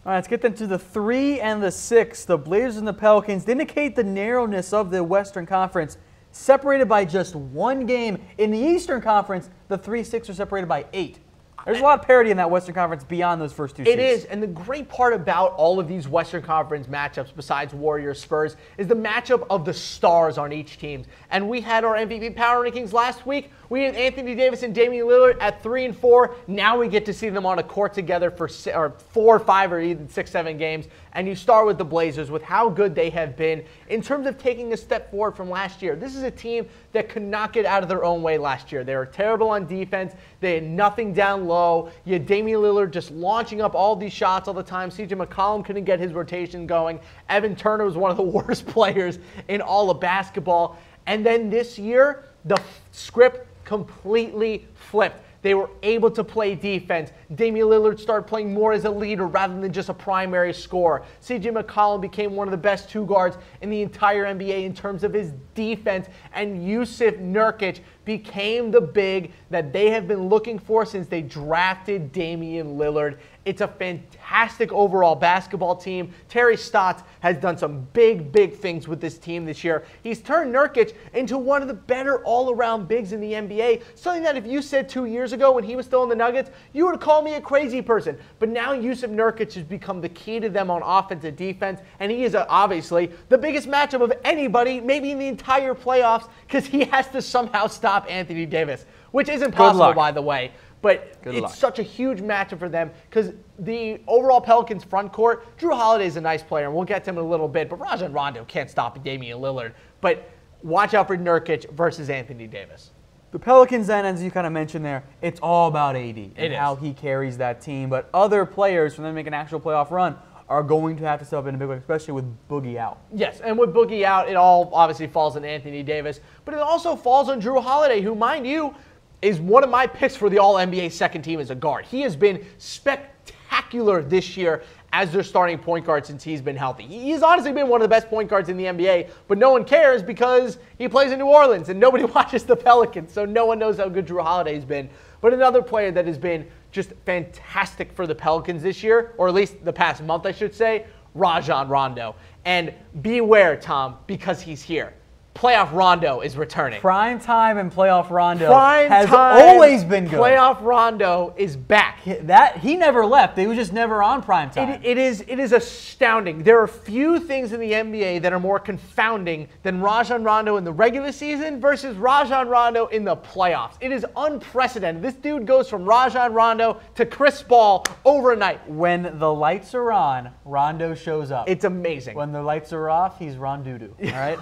All right, let's get into the 3 and the 6. The Blazers and the Pelicans. They indicate the narrowness of the Western Conference, separated by just 1 game. In the Eastern Conference, the 3-6 are separated by 8. There's a lot of parity in that Western Conference beyond those first 2 seeds. It is, and the great part about all of these Western Conference matchups, besides Warriors-Spurs, is the matchup of the stars on each team. And we had our MVP power rankings last week. We had Anthony Davis and Damian Lillard at 3 and 4. Now we get to see them on a court together for 4 or 5 or even 6, 7 games. And you start with the Blazers, with how good they have been in terms of taking a step forward from last year. This is a team that could not get out of their own way last year. They were terrible on defense. They had nothing down low. You had Damian Lillard just launching up all these shots all the time. CJ McCollum couldn't get his rotation going. Evan Turner was one of the worst players in all of basketball. And then this year, the script completely flipped. They were able to play defense. Damian Lillard started playing more as a leader rather than just a primary scorer. CJ McCollum became one of the best 2 guards in the entire NBA in terms of his defense. And Jusuf Nurkic became the big that they have been looking for since they drafted Damian Lillard. It's a fantastic overall basketball team. Terry Stotts has done some big, big things with this team this year. He's turned Nurkic into one of the better all-around bigs in the NBA, something that if you said 2 years ago when he was still in the Nuggets, you would have called me a crazy person. But now Jusuf Nurkic has become the key to them on offense and defense, and he is obviously the biggest matchup of anybody, maybe in the entire playoffs, because he has to somehow stop Anthony Davis, which isn't possible, by the way. But it's such a huge matchup for them because the overall Pelicans front court, Jrue Holiday is a nice player, and we'll get to him in a little bit, but Rajon Rondo can't stop Damian Lillard. But watch out for Nurkic versus Anthony Davis. The Pelicans then, as you kind of mentioned there, it's all about AD and how he carries that team. But other players, for them to make an actual playoff run, are going to have to step up in a big way, especially with Boogie out. Yes, and with Boogie out, it all obviously falls on Anthony Davis, but it also falls on Jrue Holiday, who, mind you, is one of my picks for the All-NBA second team as a guard. He has been spectacular this year as their starting point guard since he's been healthy. He's honestly been one of the best point guards in the NBA, but no one cares because he plays in New Orleans and nobody watches the Pelicans, so no one knows how good Jrue Holiday's been. But another player that has been just fantastic for the Pelicans this year, or at least the past month, I should say, Rajon Rondo. And beware, Tom, because he's here. Playoff Rondo is returning. Prime time and playoff Rondo has always been good. Playoff Rondo is back. He never left. He was just never on prime time. It is astounding. There are few things in the NBA that are more confounding than Rajon Rondo in the regular season versus Rajon Rondo in the playoffs. It is unprecedented. This dude goes from Rajon Rondo to Chris Paul overnight. When the lights are on, Rondo shows up. It's amazing. When the lights are off, he's Ron Doo-Doo. All right?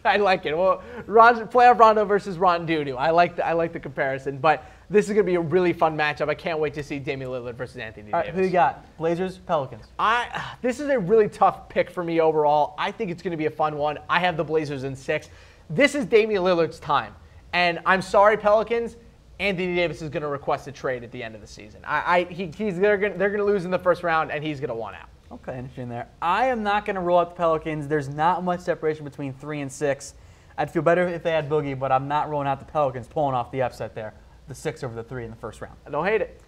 I like it. Well, playoff Rondo versus Ron Doo-Doo. I like the comparison, but this is going to be a really fun matchup. I can't wait to see Damian Lillard versus Anthony Davis. All right, who you got? Blazers, Pelicans. This is a really tough pick for me overall. I think it's going to be a fun one. I have the Blazers in 6. This is Damian Lillard's time, and I'm sorry, Pelicans. Anthony Davis is going to request a trade at the end of the season. They're going to lose in the first round, and he's going to want out. Okay, interesting there. I am not going to rule out the Pelicans. There's not much separation between 3 and 6. I'd feel better if they had Boogie, but I'm not ruling out the Pelicans pulling off the upset there. The 6 over the 3 in the first round. I don't hate it.